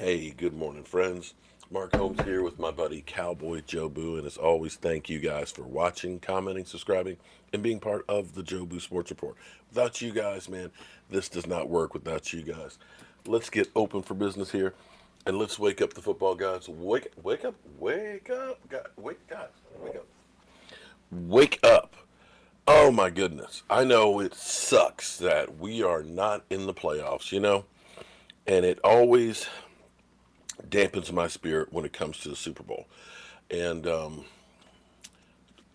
Hey, good morning, friends. Mark Holmes here with my buddy Cowboy Joe Boo, and as always, thank you guys for watching, commenting, subscribing, and being part of the Joe Boo Sports Report. Without you guys, man, this does not work without you guys. Let's get open for business here, and let's wake up the football gods. Wake up, wake up, wake up. Oh my goodness. I know it sucks that we are not in the playoffs, and it always dampens my spirit when it comes to the Super Bowl. And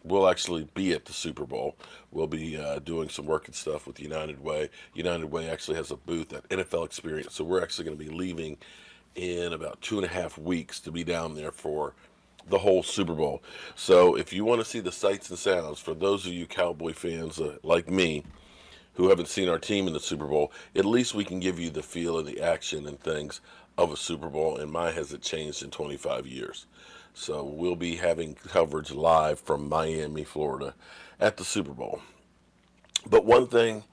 we'll actually be at the Super Bowl. We'll be doing some work and stuff with United Way. United Way actually has a booth at NFL Experience, so we're actually going to be leaving in about 2.5 weeks to be down there for the whole Super Bowl. So if you want to see the sights and sounds, for those of you Cowboy fans like me who haven't seen our team in the Super Bowl, at least we can give you the feel and the action and things of a Super Bowl, and mine hasn't changed in 25 years. So we'll be having coverage live from Miami, Florida at the Super Bowl. But one thing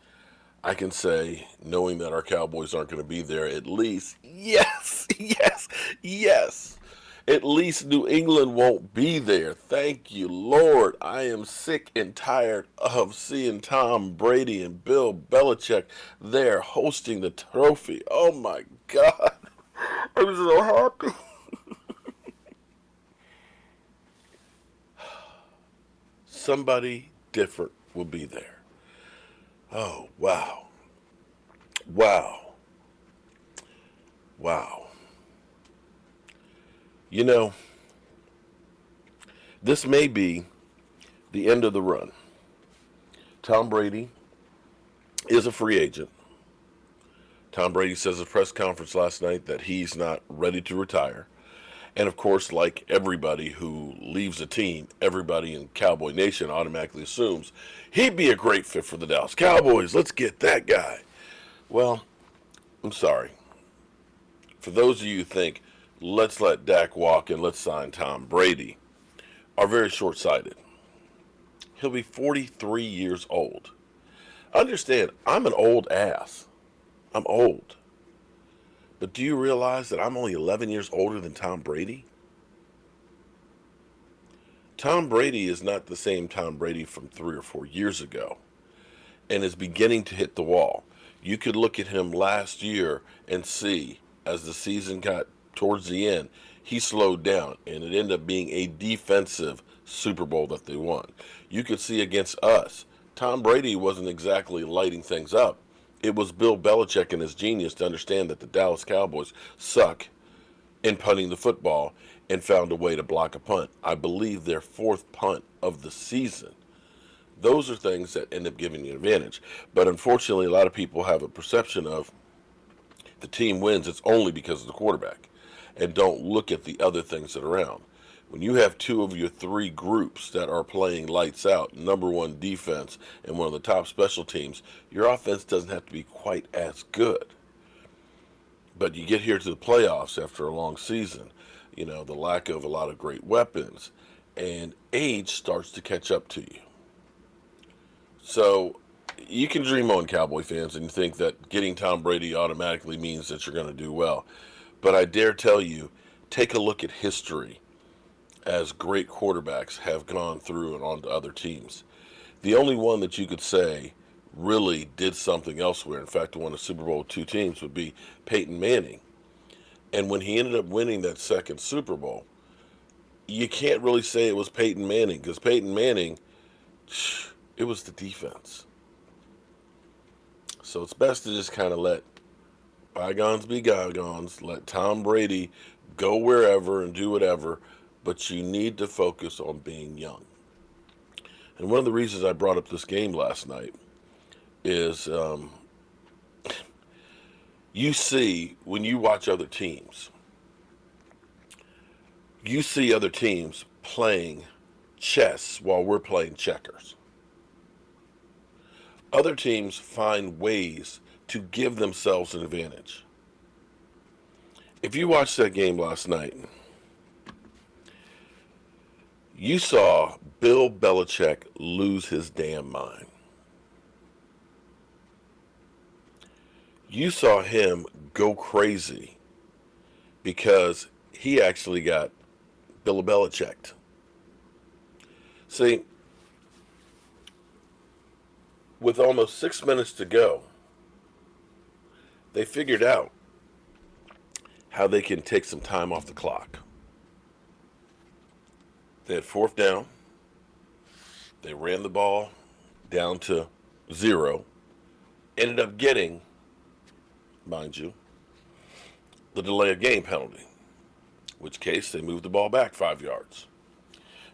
I can say, knowing that our Cowboys aren't going to be there, at least, yes, yes, yes. At least New England won't be there. Thank you, Lord. I am sick and tired of seeing Tom Brady and Bill Belichick there hosting the trophy. Oh my God. I'm so happy. Somebody different will be there. Oh, wow. Wow. Wow. You know, this may be the end of the run. Tom Brady is a free agent. Tom Brady says at a press conference last night that he's not ready to retire. And of course, like everybody who leaves a team, everybody in Cowboy Nation automatically assumes he'd be a great fit for the Dallas Cowboys. Let's get that guy. Well, I'm sorry. For those of you who think, let's let Dak walk and let's sign Tom Brady, are very short sighted. He'll be 43 years old. Understand, I'm an old ass. I'm old. But do you realize that I'm only 11 years older than Tom Brady? Tom Brady is not the same Tom Brady from 3 or 4 years ago and is beginning to hit the wall. You could look at him last year and see, as the season got towards the end, he slowed down and it ended up being a defensive Super Bowl that they won. You could see against us, Tom Brady wasn't exactly lighting things up. It was Bill Belichick and his genius to understand that the Dallas Cowboys suck in punting the football and found a way to block a punt. I believe their fourth punt of the season. Those are things that end up giving you an advantage. But unfortunately, a lot of people have a perception of the team wins, it's only because of the quarterback, and don't look at the other things that are around. When you have two of your three groups that are playing lights out, number one defense and one of the top special teams, your offense doesn't have to be quite as good. But you get here to the playoffs after a long season, the lack of a lot of great weapons, and age starts to catch up to you. So you can dream on, Cowboy fans, and think that getting Tom Brady automatically means that you're going to do well. But I dare tell you, take a look at history as great quarterbacks have gone through and on to other teams. The only one that you could say really did something elsewhere, in fact, won a Super Bowl with two teams, would be Peyton Manning. And when he ended up winning that second Super Bowl, you can't really say it was Peyton Manning, because Peyton Manning, it was the defense. So it's best to just kind of let bygones be bygones, let Tom Brady go wherever and do whatever, but you need to focus on being young. And one of the reasons I brought up this game last night is you see, when you watch other teams, you see other teams playing chess while we're playing checkers. Other teams find ways to give themselves an advantage. If you watched that game last night, you saw Bill Belichick lose his damn mind. You saw him go crazy because he actually got Bill Belichicked. See, with almost 6 minutes to go, they figured out how they can take some time off the clock. They had fourth down. They ran the ball down to 0. Ended up getting, mind you, the delay of game penalty, in which case they moved the ball back 5 yards.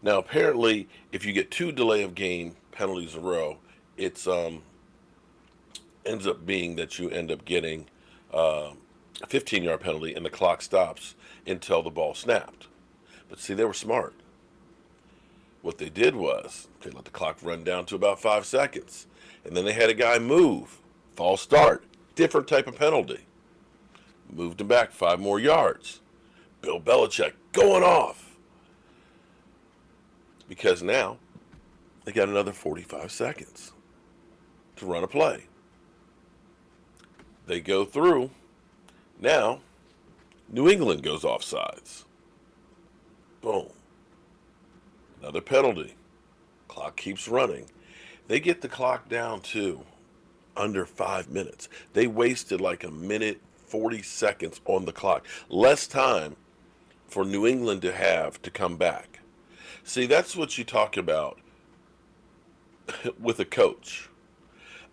Now, apparently, if you get 2 delay of game penalties in a row, it's ends up being that you end up getting a 15-yard penalty, and the clock stops until the ball snapped. But see, they were smart. What they did was they let the clock run down to about 5 seconds, and then they had a guy move, false start, different type of penalty. Moved him back 5 more yards. Bill Belichick going off. Because now they got another 45 seconds to run a play. They go through. Now, New England goes offsides. Boom. Another penalty. Clock keeps running. They get the clock down to under 5 minutes. They wasted like a minute 40 seconds on the clock. Less time for New England to have to come back. See, that's what you talk about with a coach.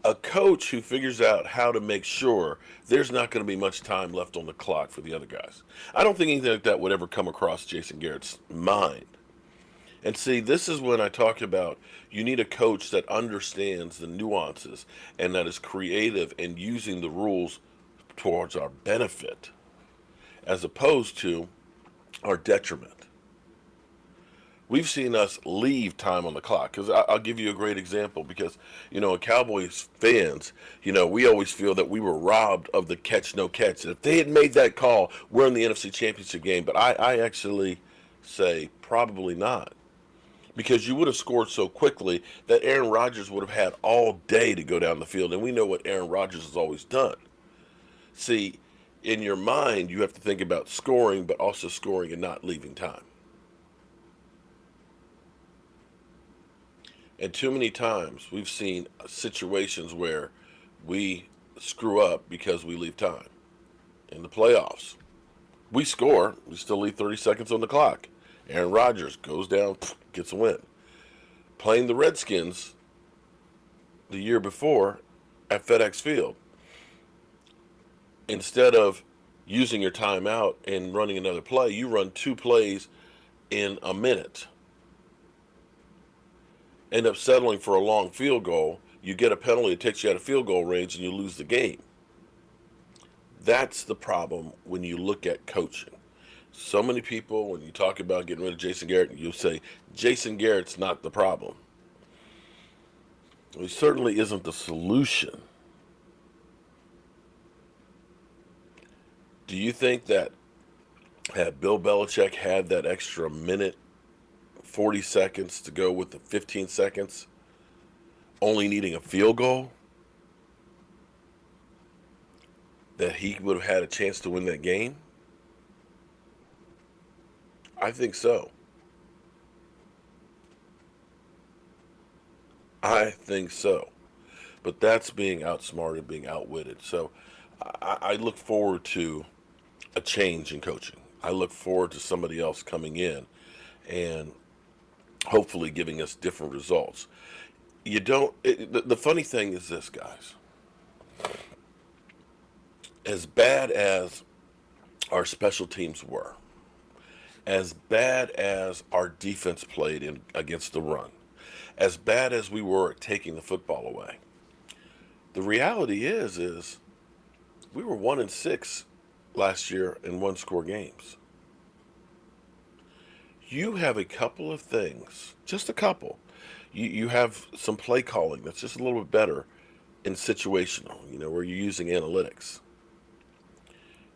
A coach who figures out how to make sure there's not going to be much time left on the clock for the other guys. I don't think anything like that would ever come across Jason Garrett's mind. And see, this is when I talk about you need a coach that understands the nuances and that is creative in using the rules towards our benefit as opposed to our detriment. We've seen us leave time on the clock. Because I'll give you a great example. Because, Cowboys fans, we always feel that we were robbed of the catch, no catch. And if they had made that call, we're in the NFC Championship game. But I actually say probably not. Because you would have scored so quickly that Aaron Rodgers would have had all day to go down the field. And we know what Aaron Rodgers has always done. See, in your mind, you have to think about scoring, but also scoring and not leaving time. And too many times we've seen situations where we screw up because we leave time. In the playoffs, we score, we still leave 30 seconds on the clock. Aaron Rodgers goes down, gets a win. Playing the Redskins the year before at FedEx Field, instead of using your timeout and running another play, you run 2 plays in a minute. End up settling for a long field goal. You get a penalty that takes you out of field goal range and you lose the game. That's the problem when you look at coaching. So many people, when you talk about getting rid of Jason Garrett, you'll say, Jason Garrett's not the problem. Well, he certainly isn't the solution. Do you think that had Bill Belichick had that extra minute, 40 seconds to go with the 15 seconds, only needing a field goal, that he would have had a chance to win that game? I think so. I think so. But that's being outsmarted, being outwitted. So I look forward to a change in coaching. I look forward to somebody else coming in and hopefully giving us different results. The funny thing is this, guys. As bad as our special teams were, as bad as our defense played against the run, as bad as we were at taking the football away, the reality is we were 1-6 last year in 1-score games. You have a couple of things, just a couple. You have some play calling that's just a little bit better in situational, where you're using analytics.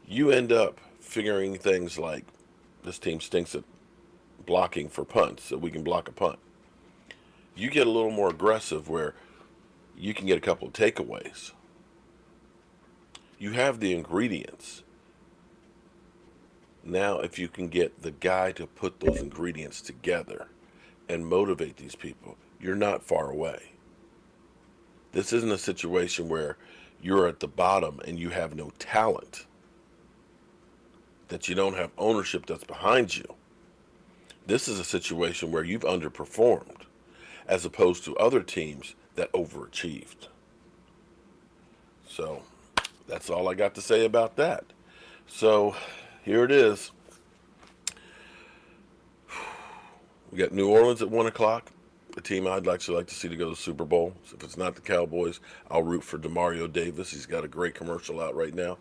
You end up figuring things like this team stinks at blocking for punts, so we can block a punt. You get a little more aggressive where you can get a couple of takeaways. You have the ingredients. Now, if you can get the guy to put those ingredients together and motivate these people, you're not far away. This isn't a situation where you're at the bottom and you have no talent, that you don't have ownership that's behind you. This is a situation where you've underperformed as opposed to other teams that overachieved. So that's all I got to say about that. So here it is. We got New Orleans at 1 o'clock. The team I'd actually like to see to go to the Super Bowl. So if it's not the Cowboys, I'll root for Demario Davis. He's got a great commercial out right now.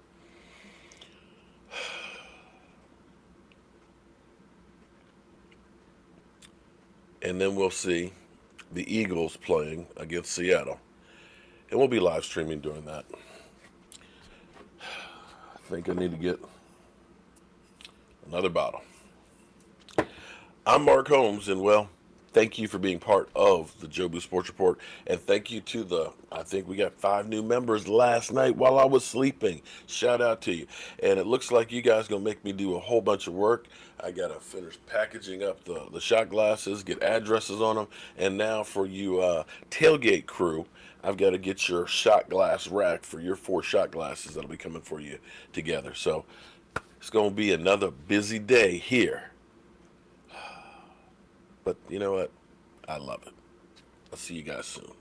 And then we'll see the Eagles playing against Seattle. And we'll be live streaming during that. I think I need to get another bottle. I'm Mark Holmes, and well, thank you for being part of the Jobu Sports Report, and thank you to I think we got 5 new members last night while I was sleeping. Shout out to you. And it looks like you guys going to make me do a whole bunch of work. I got to finish packaging up the shot glasses, get addresses on them, and now for you tailgate crew, I've got to get your shot glass rack for your 4 shot glasses that'll be coming for you together. So it's going to be another busy day here. But you know what? I love it. I'll see you guys soon.